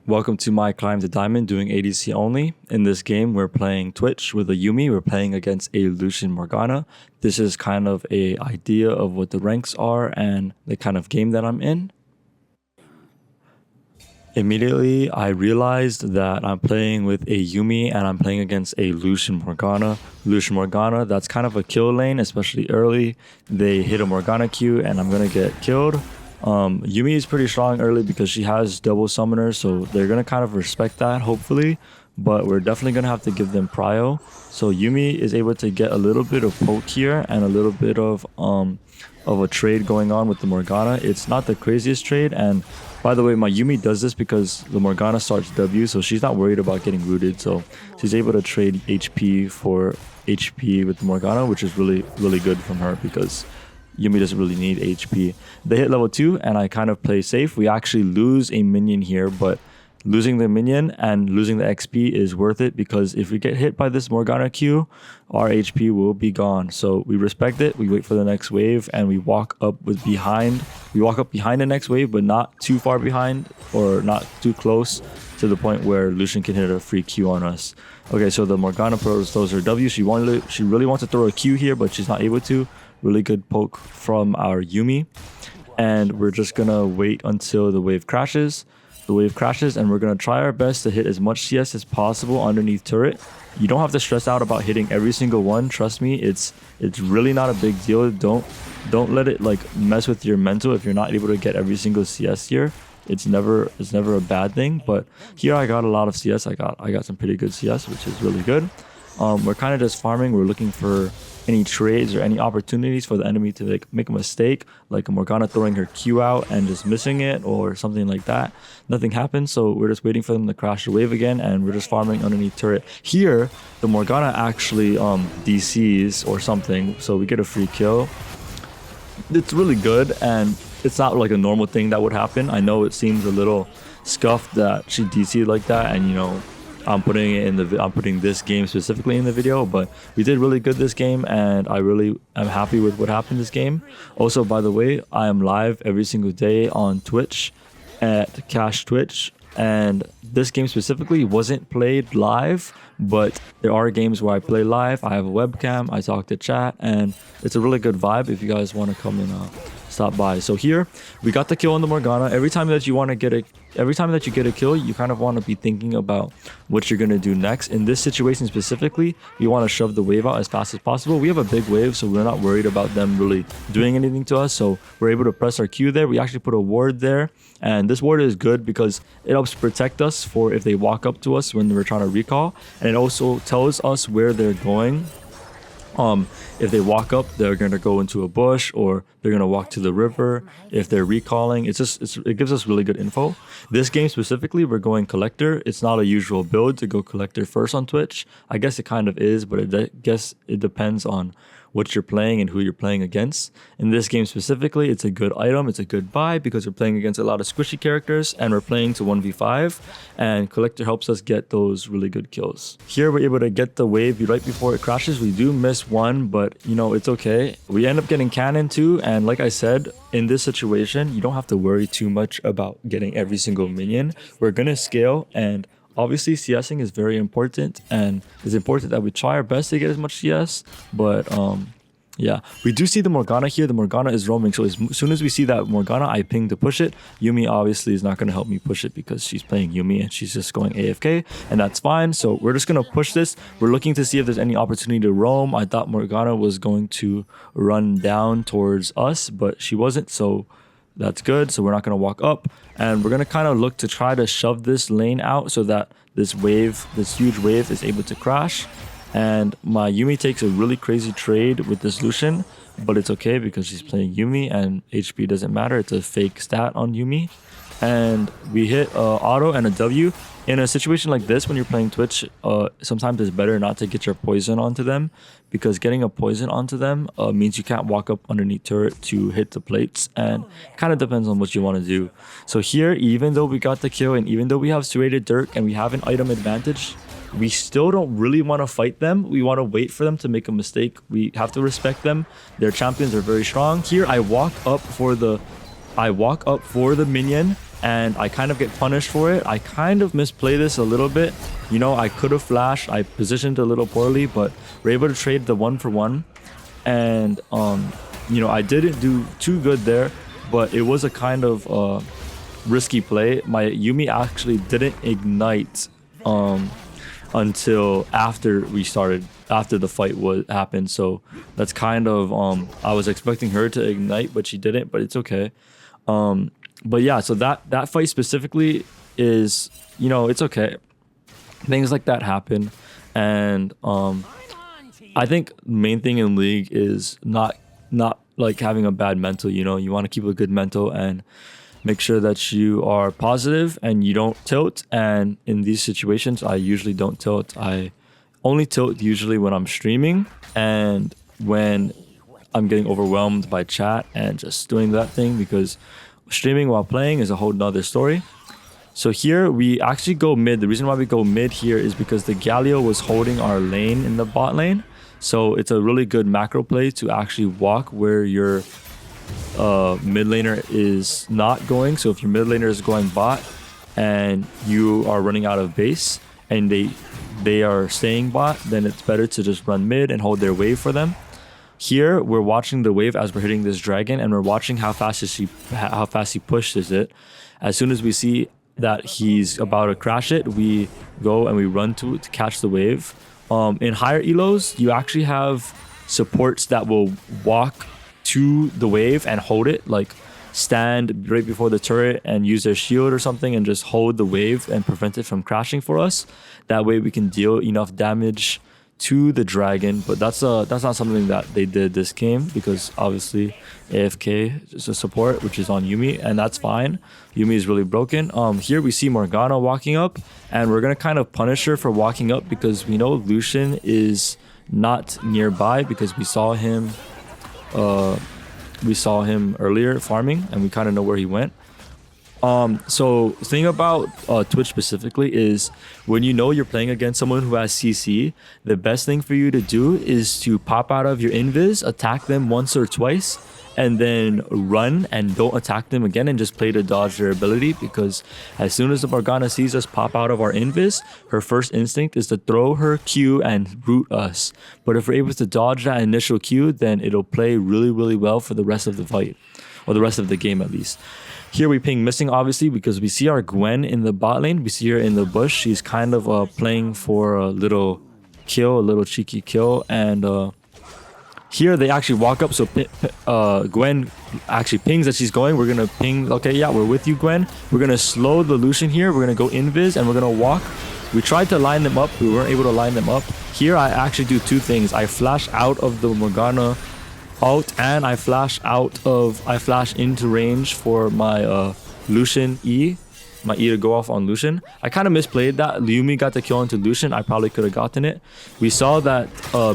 Welcome to my Climb to Diamond doing ADC only. In this game, we're playing Twitch with a Yuumi. We're playing against a Lucian Morgana. This is kind of a idea of what the ranks are and the kind of game that I'm in. Immediately, I realized that I'm playing with a Yuumi and I'm playing against a Lucian Morgana. Lucian Morgana, that's kind of a kill lane, especially early. They hit a Morgana Q and I'm going to get killed. Yuumi is pretty strong early because she has double summoners, so they're going to kind of respect that, hopefully. But we're definitely going to have to give them prio. So Yuumi is able to get a little bit of poke here and a little bit of a trade going on with the Morgana. It's not the craziest trade, and by the way, my Yuumi does this because the Morgana starts W, so she's not worried about getting rooted. So she's able to trade HP for HP with the Morgana, which is really, really good from her because Yuumi doesn't really need HP. They hit level 2 and I kind of play safe. We actually lose a minion here, but losing the minion and losing the XP is worth it because if we get hit by this Morgana Q, our HP will be gone. So we respect it. We wait for the next wave and we walk up behind. We walk up behind the next wave, but not too far behind or not too close to the point where Lucian can hit a free Q on us. Okay, so the Morgana throws her W. She really wants to throw a Q here, but she's not able to. Really good poke from our Yuumi. And we're just going to wait until the wave crashes. The wave crashes and we're going to try our best to hit as much CS as possible underneath turret. You don't have to stress out about hitting every single one. Trust me, it's really not a big deal. Don't let it like mess with your mental if you're not able to get every single CS here. It's never a bad thing, but here I got a lot of CS. I got some pretty good CS, which is really good. We're kind of just farming. We're looking for any trades or any opportunities for the enemy to make a mistake, like a Morgana throwing her Q out and just missing it or something like that. Nothing happens, so we're just waiting for them to crash the wave again, and we're just farming underneath turret. Here, the Morgana actually DCs or something, so we get a free kill. It's really good, and it's not like a normal thing that would happen. I know it seems a little scuffed that she DC'd like that, and you know, I'm putting this game specifically in the video, but we did really good this game and I really am happy with what happened this game. Also, by the way, I am live every single day on Twitch at Cash Twitch, and this game specifically wasn't played live, but there are games where I play live. I have a webcam, I talk to chat, and it's a really good vibe if you guys want to come and stop by. So here we got the kill on the Morgana. Every time that you get a kill, you kind of want to be thinking about what you're going to do next. In this situation specifically, you want to shove the wave out as fast as possible. We have a big wave, so we're not worried about them really doing anything to us, so we're able to press our Q there. We actually put a ward there, and this ward is good because it helps protect us for if they walk up to us when we're trying to recall, and it also tells us where they're going. If they walk up, they're going to go into a bush or they're going to walk to the river. If they're recalling, it gives us really good info. This game specifically, we're going collector. It's not a usual build to go collector first on Twitch. I guess it kind of is, but I guess it depends on what you're playing and who you're playing against. In this game specifically, it's a good item, it's a good buy because we're playing against a lot of squishy characters and we're playing to 1v5, and collector helps us get those really good kills. Here we're able to get the wave right before it crashes. We do miss one, but you know, it's okay. We end up getting cannon too, and like I said, in this situation, you don't have to worry too much about getting every single minion. We're gonna scale, and obviously, CSing is very important, and it's important that we try our best to get as much CS, but yeah, we do see the Morgana here. The Morgana is roaming, so as soon as we see that Morgana, I ping to push it. Yuumi obviously is not going to help me push it because she's playing Yuumi and she's just going AFK, and that's fine. So we're just going to push this. We're looking to see if there's any opportunity to roam. I thought Morgana was going to run down towards us, but she wasn't, so that's good. So we're not going to walk up, and we're going to kind of look to try to shove this lane out so that this huge wave is able to crash. And my Yuumi takes a really crazy trade with this Lucian, but it's okay because she's playing Yuumi and HP doesn't matter. It's a fake stat on Yuumi. And we hit auto and a W. In a situation like this, when you're playing Twitch, sometimes it's better not to get your poison onto them, because getting a poison onto them means you can't walk up underneath turret to hit the plates, and it kind of depends on what you want to do. So here, even though we got the kill and even though we have serrated Dirk and we have an item advantage, we still don't really want to fight them. We want to wait for them to make a mistake. We have to respect them. Their champions are very strong. Here, I walk up for the minion, and I kind of get punished for it. I kind of misplay this a little bit. You know, I could have flashed. I positioned a little poorly, but we're able to trade the 1-for-1. And, you know, I didn't do too good there, but it was a kind of risky play. My Yuumi actually didn't ignite until after the fight happened. So that's kind of I was expecting her to ignite, but she didn't, but it's okay. But yeah, so that fight specifically is, you know, it's okay. Things like that happen. And I think the main thing in League is not like having a bad mental. You know, you want to keep a good mental and make sure that you are positive and you don't tilt. And in these situations, I usually don't tilt. I only tilt usually when I'm streaming and when I'm getting overwhelmed by chat and just doing that thing, because streaming while playing is a whole nother story. So here we actually go mid. The reason why we go mid here is because the Galio was holding our lane in the bot lane. So it's a really good macro play to actually walk where your mid laner is not going. So if your mid laner is going bot and you are running out of base and they are staying bot, then it's better to just run mid and hold their wave for them. Here we're watching the wave as we're hitting this dragon, and we're watching how fast he pushes it. As soon as we see that he's about to crash it, we go and we run to it to catch the wave. In higher elos, you actually have supports that will walk to the wave and hold it, like stand right before the turret and use their shield or something and just hold the wave and prevent it from crashing for us. That way we can deal enough damage to the dragon, but that's not something that they did this game, because obviously AFK is a support, which is on Yuumi, and that's fine. Yuumi is really broken. Here we see Morgana walking up, and we're gonna kind of punish her for walking up because we know Lucian is not nearby, because we saw him earlier farming and we kind of know where he went. So the thing about Twitch specifically is when you know you're playing against someone who has CC, the best thing for you to do is to pop out of your invis, attack them once or twice, and then run and don't attack them again and just play to dodge their ability, because as soon as the Morgana sees us pop out of our invis, her first instinct is to throw her Q and root us. But if we're able to dodge that initial Q, then it'll play really, really well for the rest of the fight, or the rest of the game at least. Here we ping missing, obviously, because we see our Gwen in the bot lane. We see her in the bush. She's kind of playing for a little kill, a little cheeky kill. And here they actually walk up. So Gwen actually pings that she's going. We're going to ping. Okay, yeah, we're with you, Gwen. We're going to slow the Lucian here. We're going to go invis and we're going to walk. We tried to line them up. We weren't able to line them up. Here I actually do two things. I flash out of the Morgana ult, and I flash into range for my Lucian my E to go off on Lucian. I kind of misplayed that. Yuumi got the kill into Lucian. I probably could have gotten it. We saw that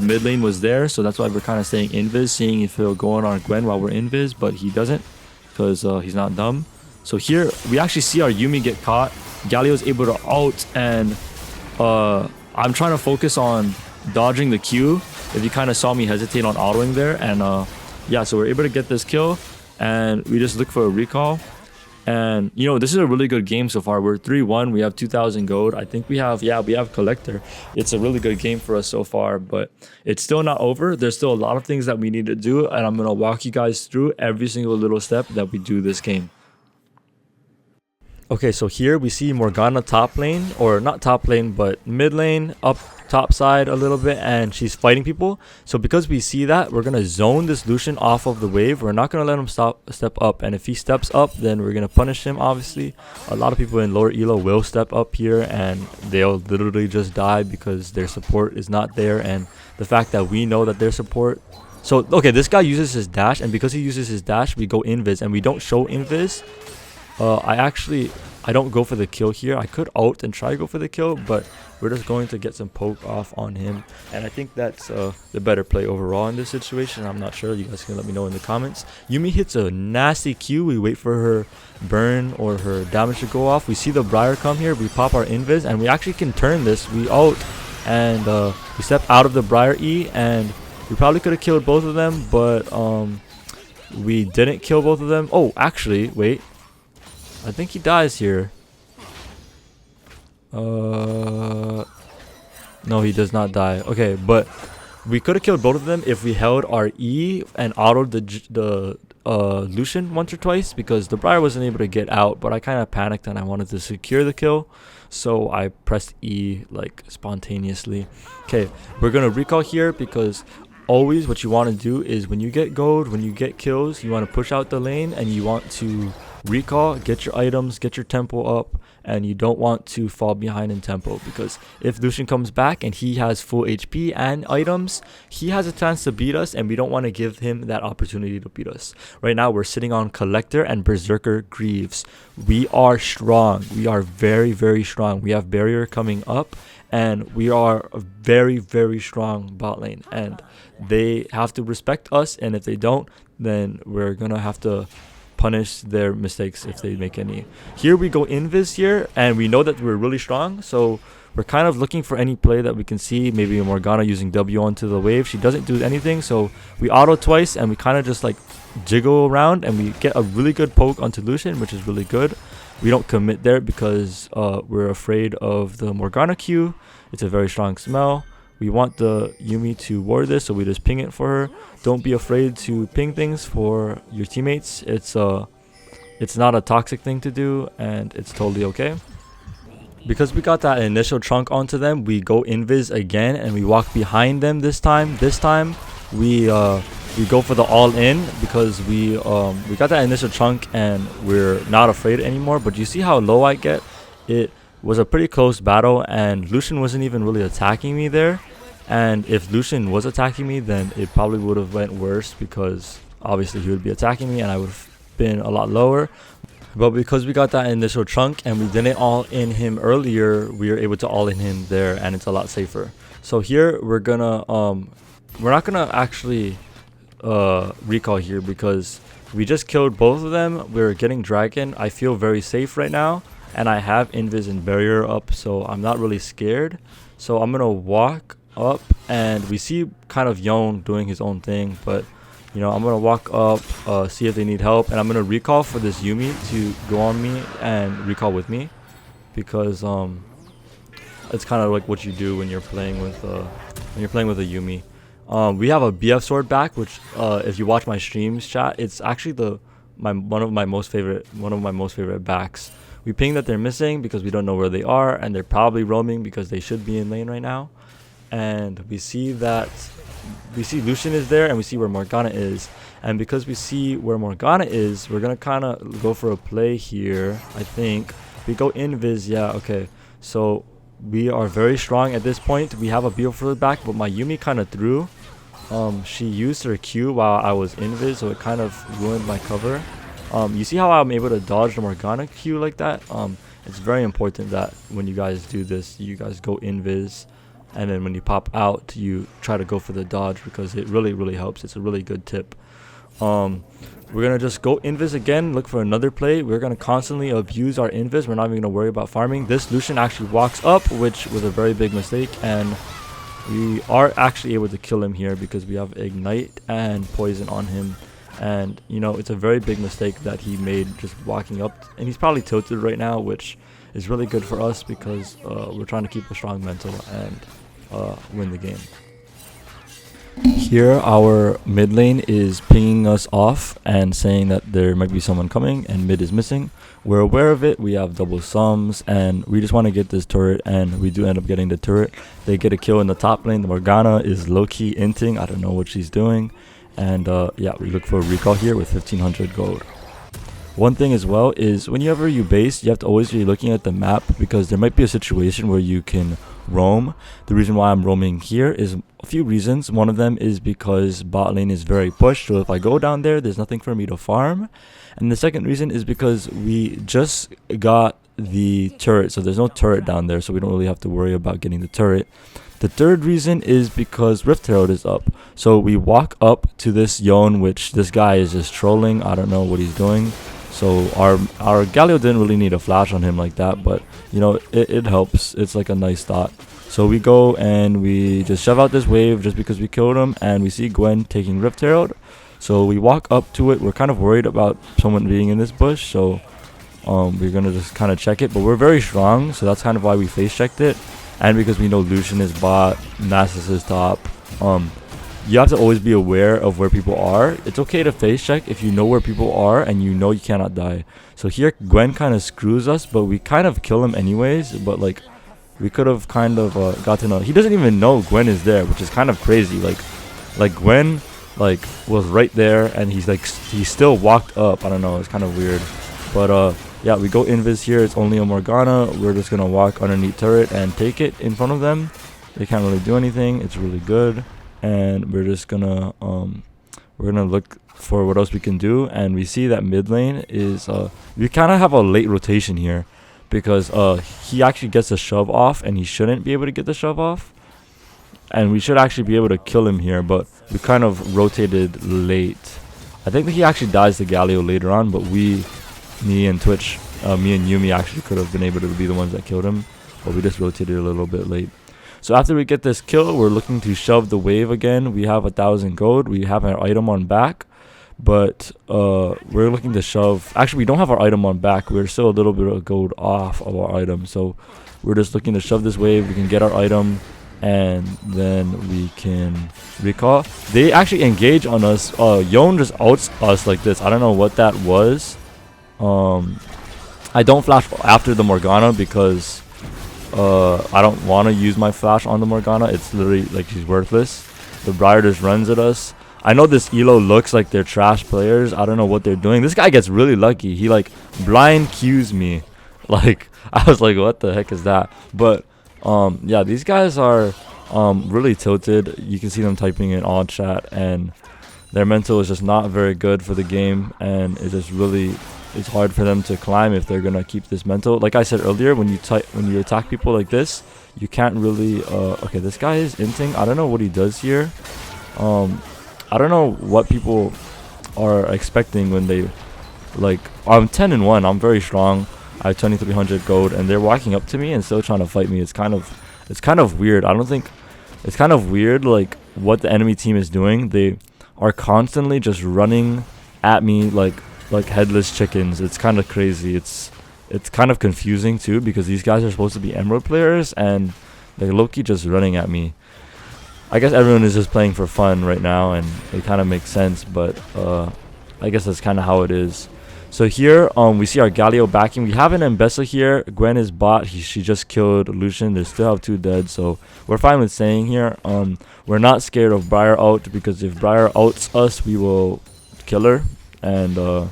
mid lane was there, so that's why we're kind of staying invis, seeing if he'll go on our Gwen while we're invis, but he doesn't, because he's not dumb. So here we actually see our Yuumi get caught. Galio's able to ult, and I'm trying to focus on dodging the Q. If you kind of saw me hesitate on autoing there, and yeah, so we're able to get this kill, and we just look for a recall. And you know, this is a really good game so far. We're 3-1. We have 2,000 gold. I think we have collector. It's a really good game for us so far, but it's still not over. There's still a lot of things that we need to do, and I'm gonna walk you guys through every single little step that we do this game. Okay, so here we see Morgana top lane, or not top lane, but mid lane, up top side a little bit, and she's fighting people. So because we see that, we're gonna zone this Lucian off of the wave. We're not gonna let him step up, and if he steps up, then we're gonna punish him. Obviously, a lot of people in lower elo will step up here, and they'll literally just die because their support is not there, and the fact that we know that their support. So okay, this guy uses his dash, and because he uses his dash, we go invis, and we don't show invis. I don't go for the kill here. I could ult and try to go for the kill, but we're just going to get some poke off on him, and I think that's the better play overall in this situation. I'm not sure. You guys can let me know in the comments. Yuumi hits a nasty Q. We wait for her burn or her damage to go off. We see the Briar come here. We pop our invis, and we actually can turn this. We ult, and we step out of the Briar E, and we probably could have killed both of them, but we didn't kill both of them. Oh, actually, wait. I think he dies here. No, he does not die. Okay, but we could have killed both of them if we held our E and autoed the Lucian once or twice, because the Briar wasn't able to get out, but I kind of panicked and I wanted to secure the kill, so I pressed E like spontaneously. Okay, we're gonna recall here, because always what you want to do is when you get gold, when you get kills, you want to push out the lane and you want to recall, get your items, get your tempo up, and you don't want to fall behind in tempo, because if Lucian comes back and he has full HP and items, he has a chance to beat us, and we don't want to give him that opportunity to beat us. Right now we're sitting on Collector and Berserker Greaves. We are strong. We are very, very strong. We have barrier coming up, and we are a very, very strong bot lane, and they have to respect us, and if they don't, then we're gonna have to punish their mistakes if they make any. Here we go invis here, and we know that we're really strong, so we're kind of looking for any play that we can see. Maybe a Morgana using W onto the wave. She doesn't do anything, so we auto twice and we kind of just like jiggle around, and we get a really good poke onto Lucian, which is really good. We don't commit there because we're afraid of the Morgana Q. It's a very strong smell. We want the Yuumi to ward this, so we just ping it for her. Don't be afraid to ping things for your teammates. It's not a toxic thing to do, and it's totally okay. Because we got that initial trunk onto them, we go invis again and we walk behind them this time. This time we go for the all-in, because we got that initial chunk and we're not afraid anymore. But you see how low I get? It was a pretty close battle, and Lucian wasn't even really attacking me there. And if Lucian was attacking me, then it probably would have went worse, because obviously he would be attacking me and I would have been a lot lower. But because we got that initial chunk and we didn't all in him earlier, we were able to all in him there, and it's a lot safer. So here we're not gonna actually recall here, because we just killed both of them. We're getting dragon. I feel very safe right now, and I have invis and barrier up, so I'm not really scared. So I'm gonna walk up, and we see kind of Yon doing his own thing, but you know, I'm gonna walk up, see if they need help, and I'm gonna recall for this Yuumi to go on me and recall with me, because it's kind of like what you do when you're playing with a Yuumi. We have a BF sword back, which if you watch my streams, chat, it's actually one of my most favorite backs. We ping that they're missing because we don't know where they are, and they're probably roaming because they should be in lane right now. And we see Lucian is there, and we see where Morgana is. And because we see where Morgana is, we're gonna kind of go for a play here. I think we go invis. Yeah, okay. So we are very strong at this point. We have a beautiful back, but my Yuumi kind of threw. She used her Q while I was invis, so it kind of ruined my cover. You see how I'm able to dodge the Morgana Q like that? It's very important that when you guys do this, you guys go invis, and then when you pop out, you try to go for the dodge, because it really, really helps. It's a really good tip. We're gonna just go invis again, look for another play. We're gonna constantly abuse our invis. We're not even gonna worry about farming. This Lucian actually walks up, which was a very big mistake, and we are actually able to kill him here because we have ignite and poison on him. And you know, it's a very big mistake that he made just walking up, and he's probably tilted right now, which is really good for us, because we're trying to keep a strong mental and win the game. Here our mid lane is pinging us off and saying that there might be someone coming and mid is missing. We're aware of it. We have double sums, and we just want to get this turret, and we do end up getting the turret. They get a kill in the top lane. The Morgana is low-key inting. I don't know what she's doing. And yeah, we look for a recall here with 1500 gold. One thing as well is whenever you base, you have to always be looking at the map, because there might be a situation where you can roam. The reason why I'm roaming here is a few reasons. One of them is because bot lane is very pushed, so if I go down there, there's nothing for me to farm. And the second reason is because we just got the turret, so there's no turret down there, so we don't really have to worry about getting the turret. The third reason is because Rift Herald is up. So we walk up to this Yon, which this guy is just trolling. I don't know what he's doing. So our Galio didn't really need a flash on him like that, but you know, it helps. It's like a nice thought. So we go and we just shove out this wave just because we killed him, and we see Gwen taking Rift Herald. So we walk up to it. We're kind of worried about someone being in this bush, so we're gonna just kind of check it, but we're very strong, so that's kind of why we face checked it. And because we know Lucian is bot, Nasus is top, you have to always be aware of where people are. It's okay to face check if you know where people are and you know you cannot die. So here Gwen kind of screws us, but we kind of kill him anyways. But like, we could have kind of got to know. He doesn't even know Gwen is there, which is kind of crazy. Like Gwen like was right there, and he's like he still walked up. I don't know. It's kind of weird. But yeah, we go invis here. It's only a Morgana. We're just gonna walk underneath turret and take it in front of them. They can't really do anything. It's really good. And we're just gonna look for what else we can do. And we see that mid lane is we kind of have a late rotation here, because he actually gets a shove off, and he shouldn't be able to get the shove off, and we should actually be able to kill him here, but we kind of rotated late. I think that he actually dies to Galio later on, but me and Yuumi actually could have been able to be the ones that killed him, but we just rotated a little bit late. So after we get this kill, we're looking to shove the wave again. We have 1,000 gold. We have our item on back, but we're looking to shove. Actually, we don't have our item on back. We're still a little bit of gold off of our item, so we're just looking to shove this wave. We can get our item, and then we can recall. They actually engage on us. Yon just outs us like this. I don't know what that was. I don't flash after the Morgana because I don't want to use my flash on the Morgana. It's literally like she's worthless. The Briar just runs at us. I know this elo looks like they're trash players. I don't know what they're doing. This guy gets really lucky. He like blind cues me. Like, I was like, what the heck is that? But yeah, these guys are really tilted. You can see them typing in all chat, and their mental is just not very good for the game, and it's hard for them to climb if they're gonna keep this mental. Like I said earlier, when you attack people like this, you can't really okay, this guy is inting. I don't know what he does here. I don't know what people are expecting when they like. I'm 10-1. I'm very strong. I have 2,300 gold, and they're walking up to me and still trying to fight me. It's kind of weird. I don't think it's kind of weird like what the enemy team is doing. They are constantly just running at me like headless chickens. It's kind of crazy. It's kind of confusing too, because these guys are supposed to be Emerald players, and they're low-key just running at me. I guess everyone is just playing for fun right now, and it kind of makes sense, but I guess that's kind of how it is. So here we see our Galio backing. We have an Mbessa here. Gwen is bot. She just killed Lucian. They still have 2 dead, so we're fine with staying here. We're not scared of Briar out, because if Briar outs us, we will kill her. And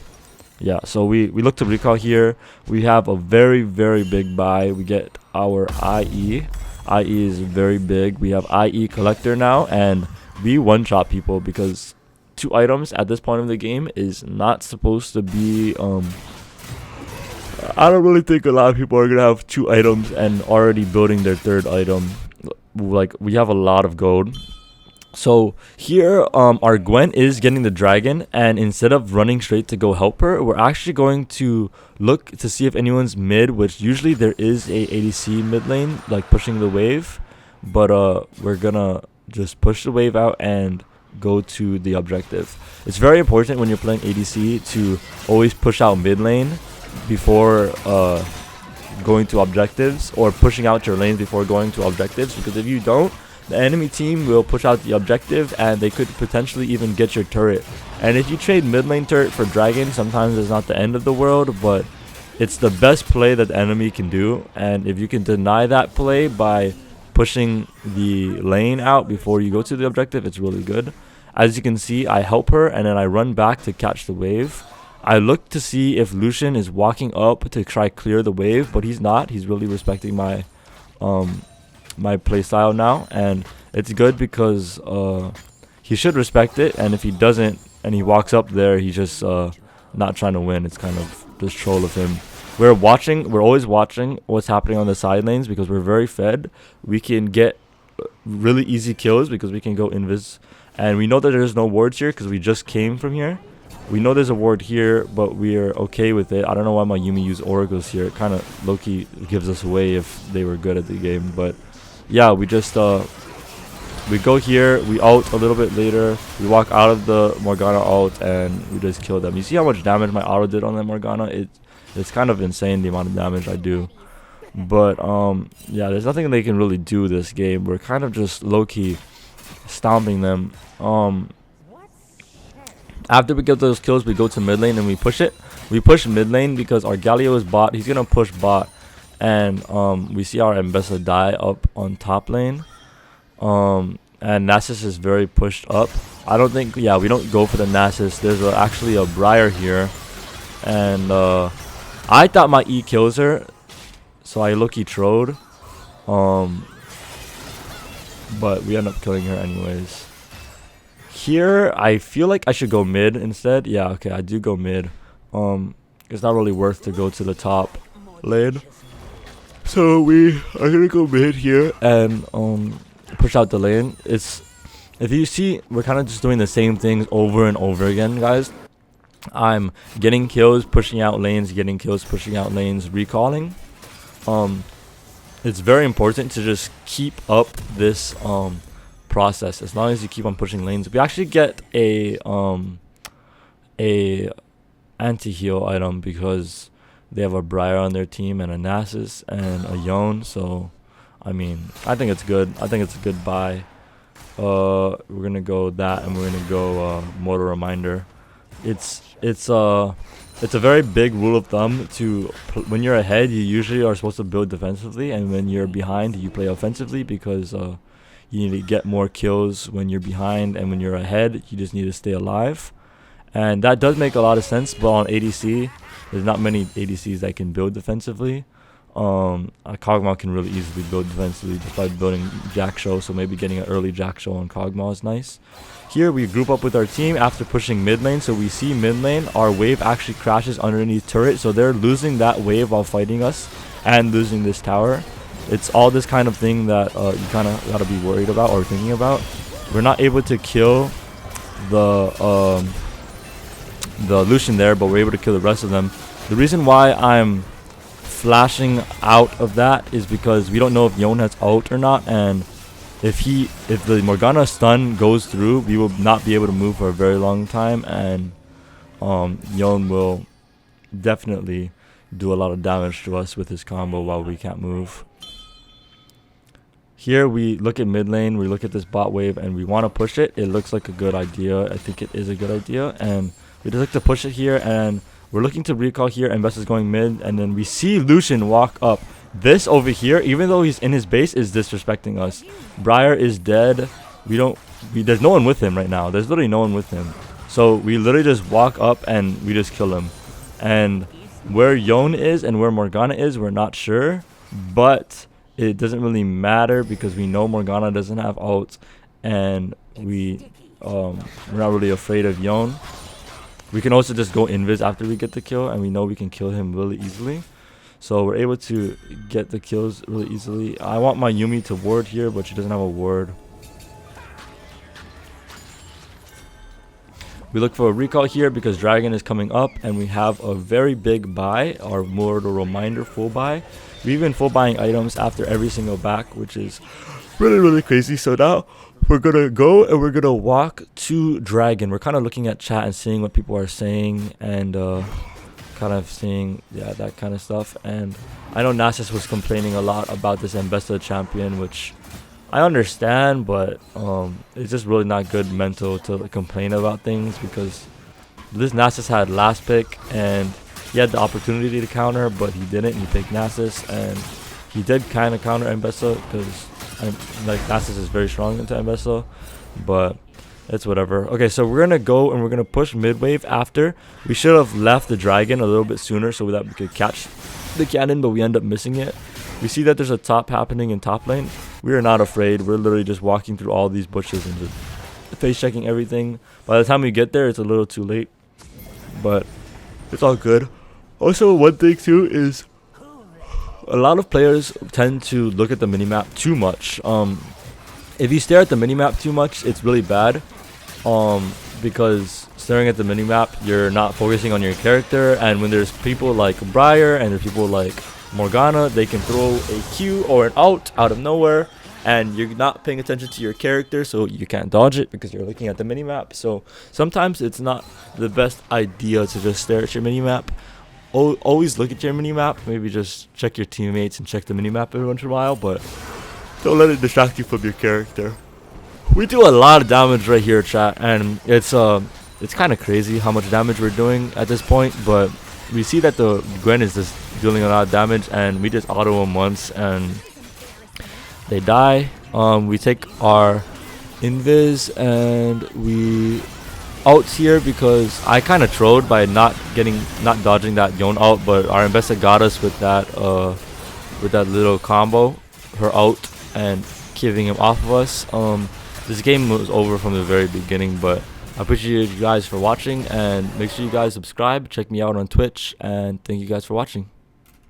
yeah, so we look to recall here. We have a very, very big buy. We get our IE. IE is very big. We have IE collector now, and we one-shot people, because 2 items at this point of the game is not supposed to be I don't really think a lot of people are gonna have 2 items and already building their 3rd item. Like, we have a lot of gold. So here our Gwen is getting the dragon, and instead of running straight to go help her, we're actually going to look to see if anyone's mid, which usually there is a ADC mid lane like pushing the wave, but we're gonna just push the wave out and go to the objective. It's very important when you're playing ADC to always push out mid lane before going to objectives, or pushing out your lanes before going to objectives, because if you don't, the enemy team will push out the objective, and they could potentially even get your turret. And if you trade mid lane turret for dragon, sometimes it's not the end of the world, but it's the best play that the enemy can do. And if you can deny that play by pushing the lane out before you go to the objective, it's really good. As you can see, I help her, and then I run back to catch the wave. I look to see if Lucian is walking up to try clear the wave, but he's not. He's really respecting my my playstyle now, and it's good because he should respect it. And if he doesn't and he walks up there, he's just not trying to win. It's kind of just troll of him. We're always watching what's happening on the side lanes, because we're very fed. We can get really easy kills because we can go invis, and we know that there's no wards here because we just came from here. We know there's a ward here, but we are okay with it. I don't know why my Yuumi used oracles here. It kind of low-key gives us away if they were good at the game, but yeah, we just we go here, we ult a little bit later, we walk out of the Morgana ult, and we just kill them. You see how much damage my auto did on that Morgana? It's It's kind of insane the amount of damage I do. But yeah, there's nothing they can really do this game. We're kind of just low-key stomping them. After we get those kills, we go to mid lane and we push it. We push mid lane because our Galio is bot. He's gonna push bot, and we see our Mbessa die up on top lane. And Nasus is very pushed up. I don't think, yeah, we don't go for the Nasus. There's actually a Briar here, and I thought my E kills her, so I low-key trolled. But we end up killing her anyways. Here, I feel like I should go mid instead. Yeah, okay, I do go mid. It's not really worth to go to the top lane. So we are gonna go mid here and push out the lane. If you see, we're kind of just doing the same things over and over again, guys. I'm getting kills, pushing out lanes, getting kills, pushing out lanes, recalling. It's very important to just keep up this process. As long as you keep on pushing lanes, we actually get a anti-heal item because they have a Briar on their team and a Nasus and a Yone. So I mean, I think it's good. I think it's a good buy. We're gonna go that, and we're gonna go Mortal Reminder. It's a very big rule of thumb to when you're ahead, you usually are supposed to build defensively, and when you're behind, you play offensively because you need to get more kills when you're behind, and when you're ahead, you just need to stay alive. And that does make a lot of sense, but on ADC, there's not many ADCs that can build defensively. Kog'Maw can really easily build defensively just by building Jack Show, so maybe getting an early Jack Show on Kog'Maw is nice. Here we group up with our team after pushing mid lane, so we see mid lane, our wave actually crashes underneath turret, so they're losing that wave while fighting us and losing this tower. It's all this kind of thing that you kind of got to be worried about or thinking about. We're not able to kill the Lucian there, but we're able to kill the rest of them. The reason why I'm flashing out of that is because we don't know if Yone has ult or not, and if the Morgana stun goes through, we will not be able to move for a very long time, and Yone will definitely do a lot of damage to us with his combo while we can't move. Here we look at mid lane, we look at this bot wave, and we want to push it. It looks like a good idea. I think it is a good idea, and we just like to push it here, and we're looking to recall here, and Bess is going mid, and then we see Lucian walk up. This over here, even though he's in his base, is disrespecting us. Briar is dead. There's no one with him right now. There's literally no one with him. So we literally just walk up and we just kill him. And where Yone is and where Morgana is, we're not sure. But it doesn't really matter because we know Morgana doesn't have ult, and we're not really afraid of Yone. We can also just go invis after we get the kill, and we know we can kill him really easily. So we're able to get the kills really easily. I want my Yuumi to ward here, but she doesn't have a ward. We look for a recall here because Dragon is coming up, and we have a very big buy, our Mortal Reminder full buy. We've been full buying items after every single back, which is really crazy. So now we're gonna go and we're gonna walk to Dragon. We're kind of looking at chat and seeing what people are saying, and kind of seeing that kind of stuff. And I know Nasus was complaining a lot about this Mbessa champion, which I understand, but it's just really not good mental to complain about things, because this Nasus had last pick and he had the opportunity to counter, but he didn't. He picked Nasus, and he did kind of counter Mbessa because Nasus is very strong into Mbessa, but it's whatever. Okay, so we're gonna go and we're gonna push mid wave after. We should have left the Dragon a little bit sooner so that we could catch the cannon, but we end up missing it. We see that there's a top happening in top lane. We are not afraid. We're literally just walking through all these bushes and just face checking everything. By the time we get there, it's a little too late, but it's all good. Also, one thing too is a lot of players tend to look at the minimap too much. If you stare at the minimap too much, it's really bad. Because staring at the minimap, you're not focusing on your character, and when there's people like Briar and there's people like Morgana, they can throw a Q or an out of nowhere, and you're not paying attention to your character, so you can't dodge it because you're looking at the minimap. So sometimes it's not the best idea to just stare at your minimap. always look at your minimap. Maybe just check your teammates and check the minimap every once in a while, but don't let it distract you from your character. We do a lot of damage right here, chat, and it's kind of crazy how much damage we're doing at this point. But we see that the Gwen is just dealing a lot of damage, and we just auto them once, and they die. We take our invis and we ult here because I kind of trolled by not dodging that Yon ult, but our investor got us with that little combo, her ult, and giving him off of us. This game was over from the very beginning, but I appreciate you guys for watching, and make sure you guys subscribe, check me out on Twitch, and thank you guys for watching.